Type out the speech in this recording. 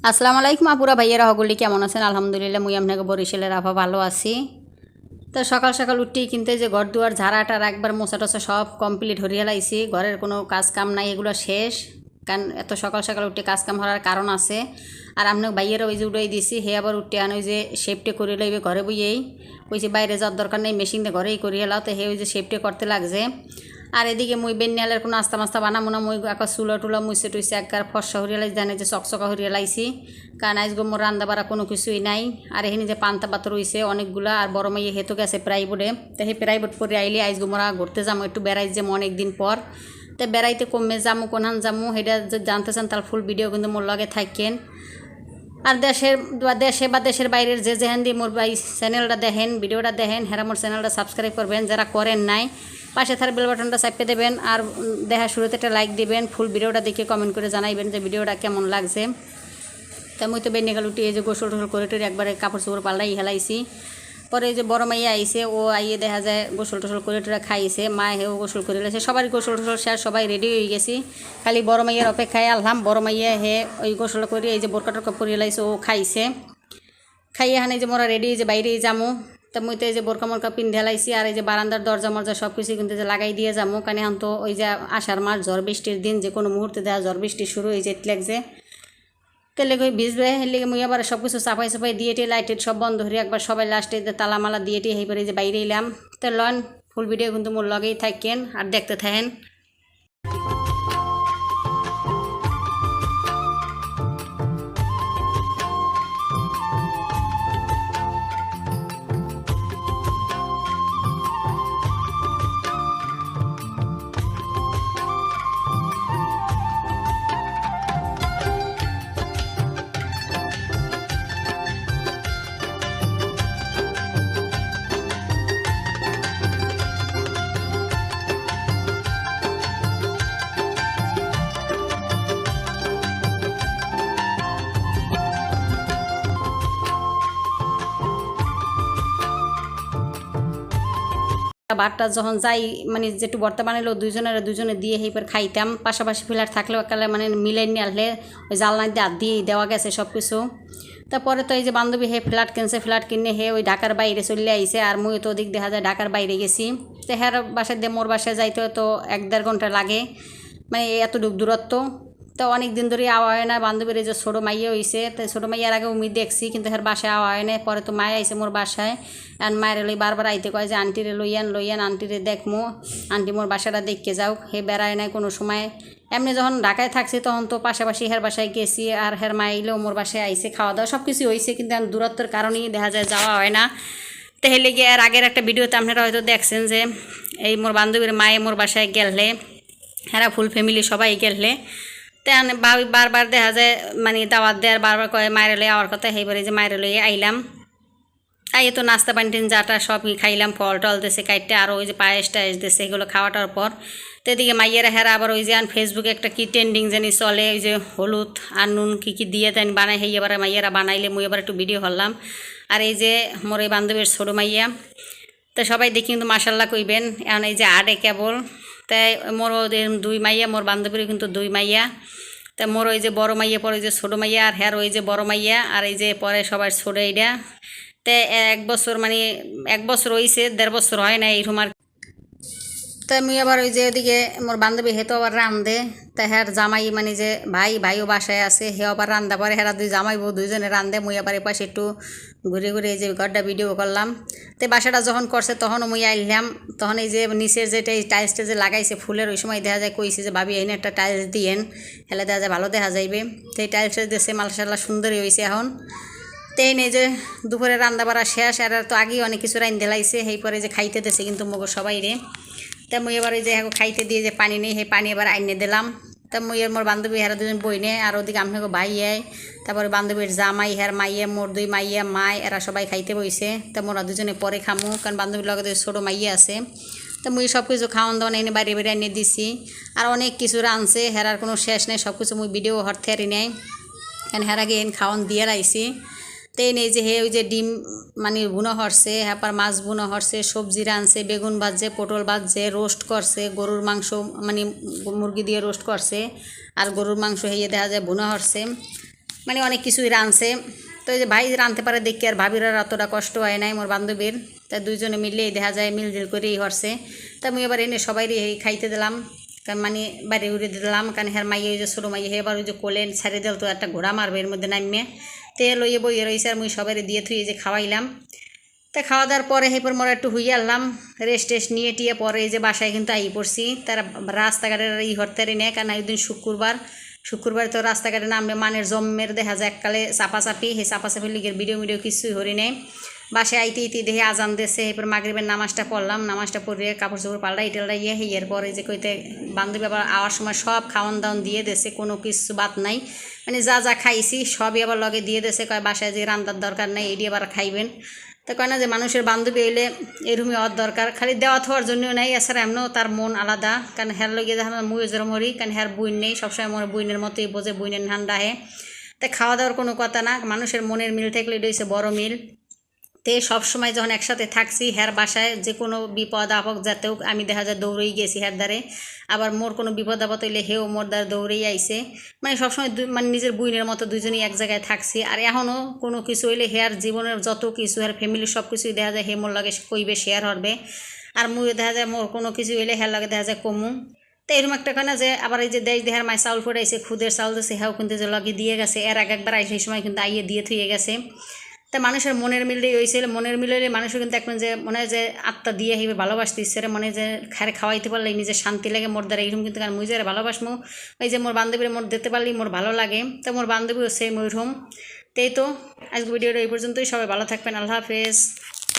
আসসালামু আলাইকুম আপুরা ভাইয়েরা হগলি কেমন আছেন? আলহামদুলিল্লাহ মুই আপনাকে বরিশালের আভা ভালো আছি। তো সকাল সকাল উঠেই কিন্তু যে ঘর দুয়ার ঝাড়াটার একবার মোছা টোছা সব কমপ্লিট হরিয়ে লাইছি। ঘরের কোনো কাজ কাম নাই, এগুলো শেষ। কারণ এত সকাল সকাল উঠে কাজ কাম হওয়ার কারণ আছে। আর আপনাকে ভাইয়েরা ওই যে উড়াই দিছি, হে আবার উঠে আন ওই যে শেপটে করে লইবে ঘরে বইয়েই। ওই যে বাইরে যাওয়ার দরকার নেই, মেশিন দিয়ে ঘরেই করিয়ে লাও। তো হে ওই যে শেপটে করতে লাগছে। আর এদিকে মুই বেনিয়ালের কোনো আস্তা মাস্তা বানাবো না, মুই একটা চুলা টুলা মুছে টুইছে একবার ফর্সা হরিয়ে লাইছি, জানে যে চকচকা হরিয়ে লাইছি। কারণ আজকে মোর রান্না বাড়া কোনো কিছুই নাই। আর এখানে যে পান্তা পাতা রয়েছে অনেকগুলা, আর বড় মেয়ে হেতু গেছে প্রাইভেটে। তো সেই প্রাইভেট পরে আইলে আজকে মোরা ঘুরতে যাবো, একটু বেড়াই যাবো অনেক দিন পর। তো বেড়াইতে কমে যাবো, কোনহান যাবো সেটা জানতে চান তার ফুল ভিডিও কিন্তু মোর লগে থাকেন। আর দেশে বা দেশের বাইরের যে যেখান দিয়ে মোর ভাই চ্যানেলটা দেখেন, ভিডিওটা দেখেন, হেরা মোর চ্যানেলটা সাবস্ক্রাইব করবেন যারা করেন নাই। পাশে থার বেল বাটনটা চাপিয়ে দেবেন, আর দেখা শুরুতে একটা লাইক দিবেন। ফুল ভিডিওটা দেখে কমেন্ট করে জানাইবেন যে ভিডিওটা কেমন লাগছে। তা মুই তো বেনিগাল উঠি এই যে গোসল টোসল করে টোরে একবারে কাপড় চোপড় পাল্লাই হেলাইছি। পরে এই যে বড় মাইয়া আইসে, ও আইয়ে দেখা যায় গোসল টোসল করে টোরা খাইছে, মা হেও গোসল করে লেছে, সবারই গোসল টোসল শেষ, সবাই রেডি হয়ে গেছি। খালি বড় মাইয়ার অপেক্ষায় আলহাম। বড় মাইয়া হে ওই গোসল করে এই যে বোরকা টোরকা পরিয়ে লাইছে, ও খাইছে। খাইয়ে হানে যে মোরা রেডি যে বাইরেই যামু। তা মুই তো এই যে বোরকা মোরকা পিন্ধে লাইছি, আর এই যে বারান্দার দরজা মরজা সব কিছু কিন্তু যে লাগাই দিয়ে যামু। কারণ এখন তো ওই যে আষাঢ় মাস, ঝড় বৃষ্টির দিন, যে কোনো মুহূর্তে দেওয়া ঝড় বৃষ্টি শুরু হয়ে যেতে লাগছে। তেলে কই ভিজবে, হেলে মুই আবার সব কিছু চাপাই চাপাই দিয়ে টিয়ে লাইটের সব বন্ধ ধরে একবার সবাই লাস্টে তালা মালা দিয়ে টিয়ে এই যে বাইরে এলাম। তো লন ফুল ভিডিও কিন্তু মোর লগেই থাকেন আর দেখতে থাকেন। বারটা যখন যাই মানে যেটু বর্তা বানাইলো দুজনে দিয়ে সেইবার খাইতাম। পাশাপাশি ফ্ল্যাট থাকলেও একালে মানে মিলাই নিয়ে আসলে ওই জালনা দিয়ে হাত দিয়ে দেওয়া গেছে সব কিছু। তারপরে তো এই যে বান্ধবী হে ফ্ল্যাট কিনছে, ফ্ল্যাট কিনে হে ওই ঢাকার বাইরে চলে আইছে। আর মুই তো ওদিক দেখা যায় ঢাকার বাইরে গেছি। তো হ্যার বাসায় দিয়ে মোর বাসায় যাইতে তো 1-1.5 ঘন্টা লাগে, মানে এতটুক দূরত্ব। তো অনেক দিন ধরে আওয়া হয় না। বান্ধবীর এই যে ছোটো মাইয়া হয়েছে, তো ছোটো মাইয়ার আগে উমি দেখছি, কিন্তু হের বাসায় আওয়া হয় না। পরে তো মায় আইসে মোর বাসায়, আর মায়ের লই বারবার আইতে কয় যে আন্টিরে লইয়ান আন্টিরে দেখমো, আন্টি মোর বাসাটা দেখতে যাও। হে বেড়ায় নাই কোনো সময়। এমনি যখন ঢাকায় থাকছি তখন তো পাশাপাশি হের বাসায় গেছি, আর হের মা এলেও মোর বাসায় আইসে, খাওয়া দাওয়া সব কিছু হয়েছে, কিন্তু দূরত্বের কারণেই দেখা যায় যাওয়া হয় না। তো হেলে গিয়ে আর আগের একটা ভিডিওতে আপনারা হয়তো দেখছেন যে এই মোর বান্ধবীর মায়ে মোর বাসায় গেলে, হেরা ফুল ফ্যামিলি সবাই গেলে। তেন বারবার দেখা যায় মানে দাওয়াত দেয়, আর বারবার কয়ে মায়ের লই আওয়ার কথা। সেইবারে যে মায়ের লইয়ে আইলাম, আইয়ে তো নাস্তা পানিটিন যাটা সবই খাইলাম, ফল টল দেশে কাইটে, আর ওই যে পায়েস টায়েস দেশে, এগুলো খাওয়াটার পর তো এদিকে মাইয়েরা হেরা আবার ওই যে ফেসবুকে একটা কি ট্রেন্ডিং জানি চলে, ওই যে হলুদ আর নুন কী দিয়ে দেন বানাই, সেই এবার মাইয়েরা বানাইলে মুই এবার একটু ভিডিও করলাম। আর এই যে মোর এই বান্ধবীর ছোটো মাইয়া, তো সবাই দেখি কিন্তু মাশাল্লাহ কইবেন। এখন এই যে আডে কেবল, তাই মোর দুই মাইয়া, মোর বান্ধবীর কিন্তু দুই মাইয়া। তা মোর ওই যে বড় মাইয়া, পরে ওই যে ছোটো মাইয়া, আর হ্যার ওই যে বড় মাইয়া, আর এই যে পরে সবার ছোটো এইটা। তে 1 বছর মানে 1 বছর হয়েছে, 1.5 বছর হয় না এইরকম আর। তাই মুই আবার ওই যে ওদিকে মোর বান্ধবী হেতো আবার রান্ধে। তা হ্যার জামাই মানে যে ভাইও বাসায় আছে, হে আবার রান্ধা পরে, হেরা দুই জামাই বউ দুইজনে রান্ধে। মুই আবার এপাশে একটু ঘুরে ঘুরে এই যে ঘরটা ভিডিও করলাম। তো বাসাটা যখন করছে তখনও মুই আইলাম। তখন এই যে নিচের যেটা এই টাইলসটা যে লাগাইছে ফুলের, ওই সময় দেখা যায় কইছে যে ভাবি এনে একটা টাইলস দিয়েন, হেলে দেখা যায় ভালো দেখা যাইবে। তো এই টাইলসটা দিয়েছে, মাশাআল্লাহ সুন্দরই হয়েছে এখন। তেই নেই যে দুপুরে রান্না বাড়া শেষ, আর তো আগেই অনেক কিছু রান্ধে লাইছে, সেই পরে যে খাইতে দিয়েছে কিন্তু মগো সবাই রে। তা মুই এবার ওই যে খাইতে দিয়ে যে পানি নেই, সেই পানি এবার আইনে দিলাম। তা মুই মোর বান্ধবী হেরা দুজন বইনে, আর ওদিকে আপনাকে ভাই আয়, তারপরে বান্ধবীর জামাই, হের মাইয়া, মোর দুই মাইয়া মায়, এরা সবাই খাইতে বইছে। তা মোরা দুজনে পরে খামু, কারণ বান্ধবীর লগে ছোটো মাইয়া আছে। তো মুই সব কিছু খাওয়ান দাওয়ান এনে বাইরে বাইরে এনে দিছি। আর অনেক কিছু রাঁধছে, হেরার কোনো শেষ নেই, সব কিছু মুই ভিডিও হরতে হারি নেই, কারণ হেরাকে এন খাওয়ান দিয়ে রাইছি। তেই নেই যে হে ওই যে ডিম মানে বুনো হরছে, হ্যাপার মাছ বুনো হরছে, সবজি রাঁধছে, বেগুন ভাজছে, পটল ভাজছে, রোস্ট করছে, গরুর মাংস মানে মুরগি দিয়ে রোস্ট করছে, আর গরুর মাংস হেয়ে দেখা যায় বুনো হরছে। মানে অনেক কিছুই রাঁধছে। তো এই যে ভাই রাঁধতে পারে দেখি আর ভাবির আর অতটা কষ্ট হয় নাই মোর বান্ধবীর। তা দুইজনে মিললেই দেখা যায় মিলজুল করেই হরছে। তা আমি এবার এনে সবাই খাইতে দিলাম, কারণ মানে বাইরে উড়ে দিলাম, কারণ হ্যাঁ মাইয়ে ওই যে ছোটো মাইয়ে এবার ওই যে কোলেন ছাড়িয়ে দিল তো একটা ঘোড়া মারবে এর মধ্যে নামিয়ে তেল লইয়ে বইয়ে রয়েছে আর মুই সবাই দিয়ে থুয়ে যে খাওয়াইলাম। তা খাওয়া দাওয়ার পরে এরপর মোরা একটু হুইয়ে আনলাম, রেস্ট টেস্ট নিয়ে টিয়ে পরে এই যে বাসায় কিন্তু আই পড়ছি। তারা রাস্তাঘাটের হরতারি নেয়, কারণ ওই দিন শুক্রবার তো রাস্তাঘাটে নামলে মানের জম্মের দেখা যায় এককালে চাপাচাপি, সেই চাপাচাপি লিগের ভিডিও কিছুই হরি নেই। বাসায় আইতে দেখে আজান দেশে এরপর মাগরিবের নামাজটা পড়লাম, নামাজটা পড়িয়ে কাপড় চোপড় পাল্টাই টেল্টাইয়ে এরপরে যে কইতে বান্ধবী আবার আওয়ার সময় সব খাওয়ান দাওয়ান দিয়ে দেশে, কোনো কিছু বাদ নাই, মানে যা যা খাইছি সবই আবার লগে দিয়ে দেশে, কয় বাসায় যে রান্নার দরকার নেই এটি আবার খাইবেন। তো কয় না যে মানুষের বান্ধবী হইলে এরকমই হওয়ার দরকার, খালি দেওয়া থার জন্যও নাই, এছাড়া এমনও তার মন আলাদা, কারণ হ্যার লগে দেখা মুয়ে জোর মরি, কারণ হ্যার বুইন নেই, সবসময় মনে বুইনের মতোই বোঝে, বুইনের ঠান্ডা হে। তাই খাওয়া দাওয়ার কোনো কথা না, মানুষের মনের মিল থাকলে এটা হচ্ছে বড় মিল। তে সবসময় যখন একসাথে থাকছি হ্যার বাসায় যে কোনো বিপদ আপদ যাতেও আমি দেখা যায় দৌড়েই গেছি হ্যার দ্বারে, আবার মোর কোনো বিপদ আপদ হইলে হেও মোর দ্বারা দৌড়েই আইছে, মানে সবসময় মানে নিজের বুইনের মতো দুজনেই এক জায়গায় থাকছি। আর এখনও কোনো কিছু হইলে হেয়ার জীবনের যত কিছু হেয়ার ফ্যামিলির সব কিছুই দেখা যায় হে মোর লাগে কইবে, শেয়ার হবে। আর মুই দেখা যায় মোর কোনো কিছু হইলে হেয়ার লাগে দেখা যায় কমু। তো এরকম একটা কারণে যে আবার এই যে দেশ দেহার মায় চাউল পড়াইছে, খুদের চাউল দিয়েছে, হ্যাও কিন্তু যে লগে দিয়ে গেছে, এর একবার আই সেই সময় কিন্তু আইয়ে দিয়ে থুয়ে গেছে। তা মানুষের মনের মিললেই হয়েছিল, মনের মিললে মানুষের কিন্তু এখন যে মনে হয় যে আত্মা দিয়ে হিবে ভালোবাসতে ইচ্ছে মনে যে খারে খাওয়াইতে পারলে নিজের শান্তি লাগে মোর দ্বারা, এরকম কিন্তু কারণ মুই যারা ভালোবাসমু ওই যে মোর বান্ধবীর মোর দিতে পারলেই মোর ভালো লাগে। তো মোর বান্ধবীও সেম ওইরকম। তাই তো আজকে ভিডিওটা এই পর্যন্তই, সবাই ভালো থাকবেন, আল্লাহ হাফেজ।